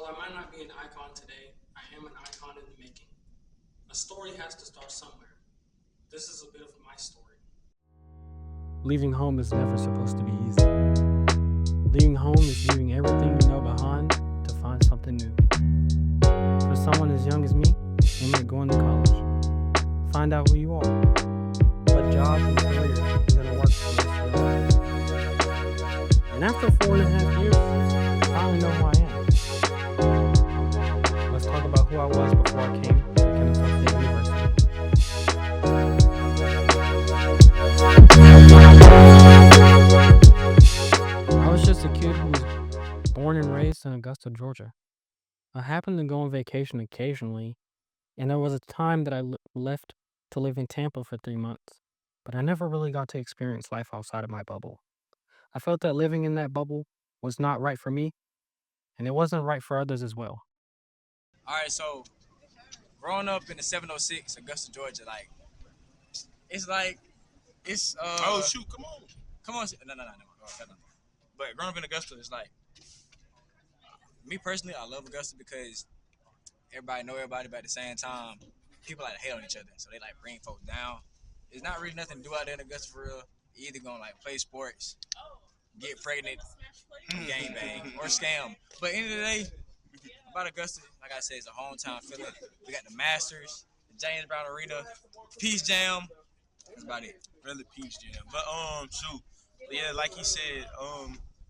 I might not be an icon today, I am an icon in the making. A story has to start somewhere. This is a bit of my story. Leaving home is never supposed to be easy. Leaving home is leaving everything you know behind to find something new. For someone as young as me, it meant going to college. Find out who you are, what job and career you're going to work for the rest of your life. And after 4.5 years, I finally know who I am. Let's talk about who I was before I came to Kennesaw State University. I was just a kid who was born and raised in Augusta, Georgia. I happened to go on vacation occasionally, and there was a time that I left to live in Tampa for 3 months, but I never really got to experience life outside of my bubble. I felt that living in that bubble was not right for me, and it wasn't right for others as well. All right, so growing up in the 706, Augusta, Georgia, it's like it's Oh shoot, come on. come on, no. But growing up in Augusta, it's like me personally, I love Augusta because everybody know everybody, but at the same time, people like to hate on each other, so they like bring folks down. It's not really nothing to do out there in Augusta for real. You either gonna like play sports, get pregnant, gang bang, or scam. But end of the day, about Augusta, like I said, it's a hometown feeling. We got the Masters, the James Brown Arena, Peace Jam. That's about it. Really peach jam. But shoot. But yeah, like he said,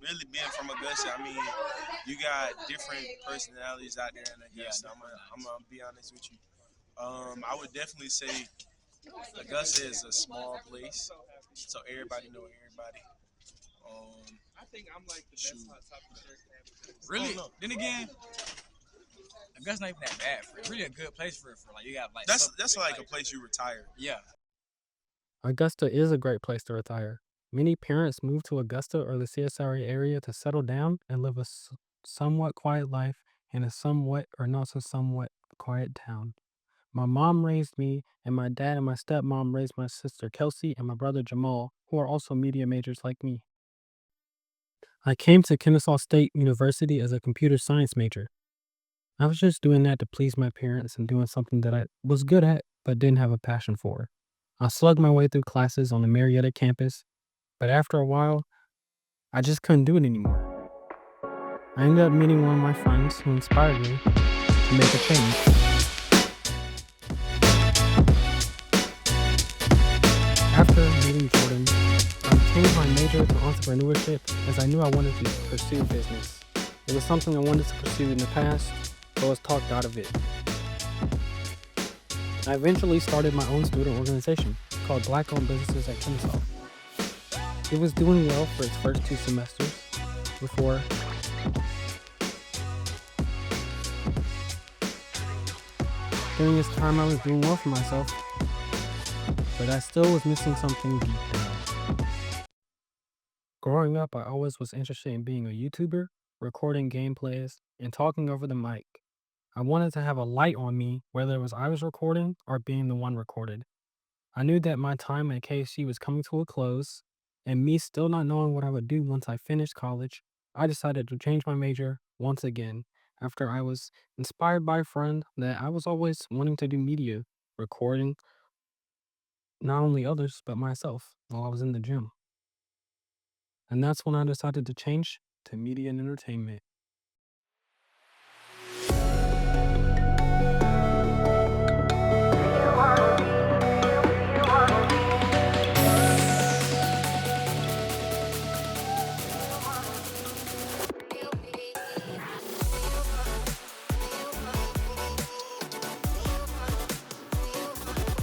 really being from Augusta, I mean, you got different personalities out there in Augusta. Yeah, I'm gonna be honest with you. I would definitely say Augusta is a small place, so everybody know everybody. Shoot. really. No. Then again, Augusta's not even that bad for it. It's really a good place for it. For like you got like That's like a place you retire. yeah. Augusta is a great place to retire. Many parents move to Augusta or the CSRA area to settle down and live a somewhat quiet life in a somewhat or not so somewhat quiet town. My mom raised me, and my dad and my stepmom raised my sister Kelsey and my brother Jamal, who are also media majors like me. I came to Kennesaw State University as a computer science major. I was just doing that to please my parents and doing something that I was good at but didn't have a passion for. I slugged my way through classes on the Marietta campus, but after a while, I just couldn't do it anymore. I ended up meeting one of my friends who inspired me to make a change. After meeting Jordan, I changed my major to entrepreneurship as I knew I wanted to pursue business. It was something I wanted to pursue in the past, but was talked out of it. I eventually started my own student organization called Black Owned Businesses at Kennesaw. It was doing well for its first 2 semesters before during this time I was doing well for myself, but I still was missing something deep down. Growing up, I always was interested in being a YouTuber, recording gameplays, and talking over the mic. I wanted to have a light on me, whether it was I was recording or being the one recorded. I knew that my time at KC was coming to a close, and me still not knowing what I would do once I finished college, I decided to change my major once again after I was inspired by a friend that I was always wanting to do media, recording not only others, but myself while I was in the gym. And that's when I decided to change to media and entertainment.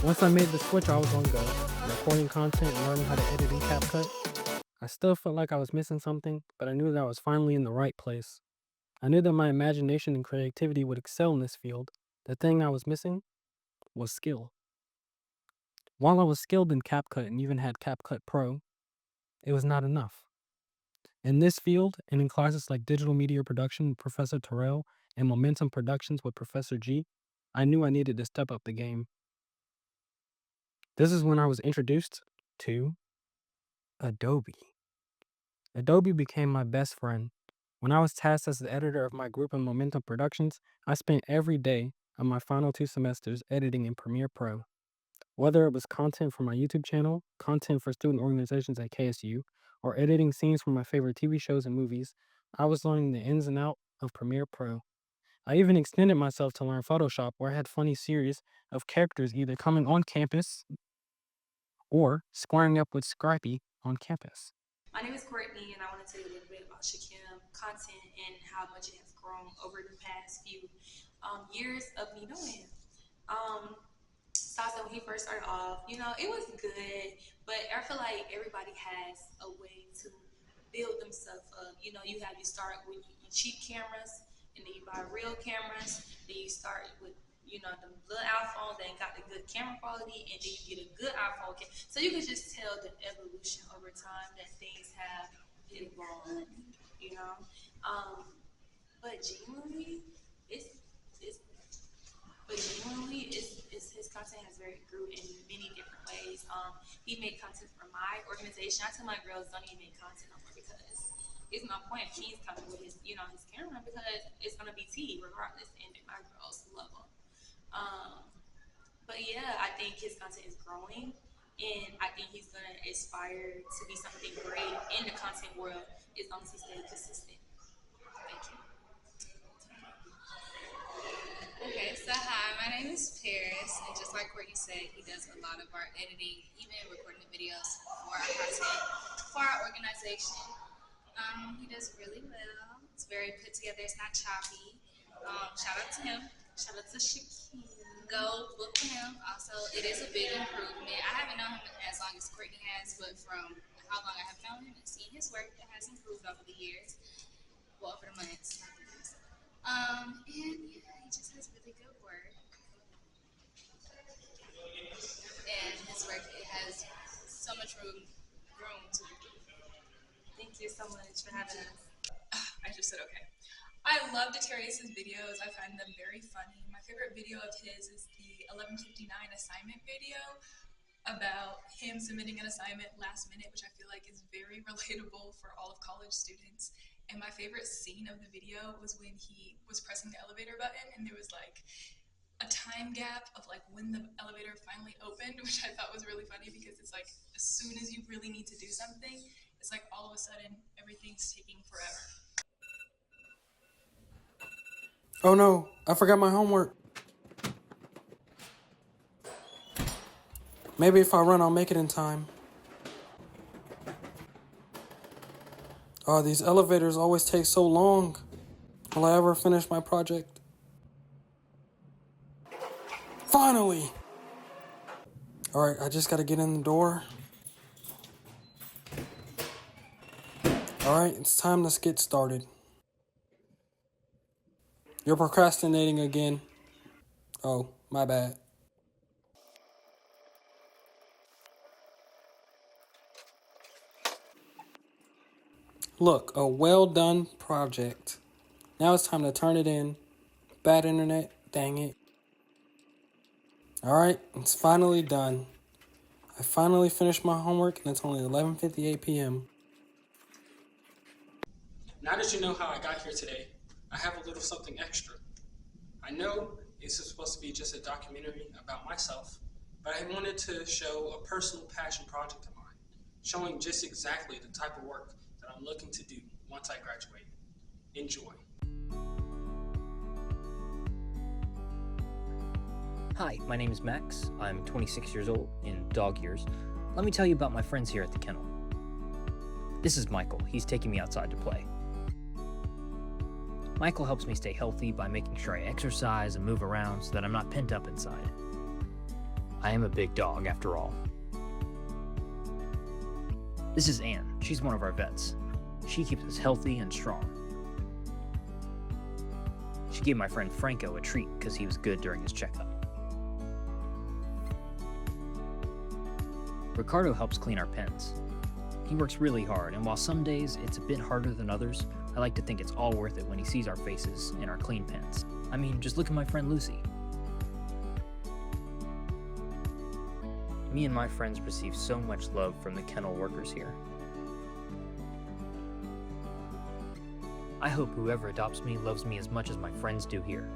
Once I made the switch, I was on go, recording content and learning how to edit in CapCut. I still felt like I was missing something, but I knew that I was finally in the right place. I knew that my imagination and creativity would excel in this field. The thing I was missing was skill. While I was skilled in CapCut and even had CapCut Pro, it was not enough. In this field, and in classes like Digital Media Production with Professor Terrell and Momentum Productions with Professor G, I knew I needed to step up the game. This is when I was introduced to Adobe. Adobe became my best friend. When I was tasked as the editor of my group in Momentum Productions, I spent every day of my final 2 semesters editing in Premiere Pro. Whether it was content for my YouTube channel, content for student organizations at KSU, or editing scenes from my favorite TV shows and movies, I was learning the ins and outs of Premiere Pro. I even extended myself to learn Photoshop, where I had funny series of characters either coming on campus or squaring up with Scrappy on campus. My name is Courtney, and I want to tell you a little bit about Shakim content and how much it has grown over the past few years of me knowing him. Salsa, when he first started off, it was good, but I feel like everybody has a way to build themselves up. You start with your cheap cameras, and then you buy real cameras, then you start with the little iPhones that ain't got the good camera quality, and then you get a good iPhone. So you can just tell the evolution over time that things have evolved, But genuinely, his content has grew in many different ways. He made content for my organization. I tell my girls, don't even make content no more, because it's no point if he's coming with his camera, because it's gonna be tea regardless, and my girls love him. But yeah, I think his content is growing, and I think he's gonna aspire to be something great in the content world as long as he stays consistent. Thank you. Okay, so hi, my name is Paris, and just like Courtney said, he does a lot of our editing, even recording the videos for our content, for our organization. He does really well. It's very put together. It's not choppy. Shout out to him. Shout out to Shakim. Go look for him. Also, it is a big improvement. I haven't known him as long as Courtney has, but from how long I have known him and seen his work, it has improved over the years. Well, over the months, not the years. And yeah, he just has really good work. And his work, it has so much room to improve. Thank you so much for having us. I just said okay. I love Darius's videos. I find them very funny. My favorite video of his is the 11:59 assignment video about him submitting an assignment last minute, which I feel like is very relatable for all of college students. And my favorite scene of the video was when he was pressing the elevator button, and there was like a time gap of like when the elevator finally opened, which I thought was really funny, because it's like as soon as you really need to do something, it's like all of a sudden everything's taking forever. Oh no, I forgot my homework. Maybe if I run, I'll make it in time. Oh, these elevators always take so long. Will I ever finish my project? Finally! Alright, I just gotta get in the door. Alright, it's time to get started. You're procrastinating again. Oh, my bad. Look, a well done project. Now it's time to turn it in. Bad internet, dang it. Alright, it's finally done. I finally finished my homework, and it's only 11:58 p.m. Now that you know how I got here today, I have a little something extra. I know this is supposed to be just a documentary about myself, but I wanted to show a personal passion project of mine, showing just exactly the type of work that I'm looking to do once I graduate. Enjoy. Hi, my name is Max. I'm 26 years old, in dog years. Let me tell you about my friends here at the kennel. This is Michael. He's taking me outside to play. Michael helps me stay healthy by making sure I exercise and move around so that I'm not pent up inside. I am a big dog, after all. This is Anne. She's one of our vets. She keeps us healthy and strong. She gave my friend Franco a treat because he was good during his checkup. Ricardo helps clean our pens. He works really hard, and while some days it's a bit harder than others, I like to think it's all worth it when he sees our faces in our clean pens. I mean, just look at my friend Lucy. Me and my friends receive so much love from the kennel workers here. I hope whoever adopts me loves me as much as my friends do here.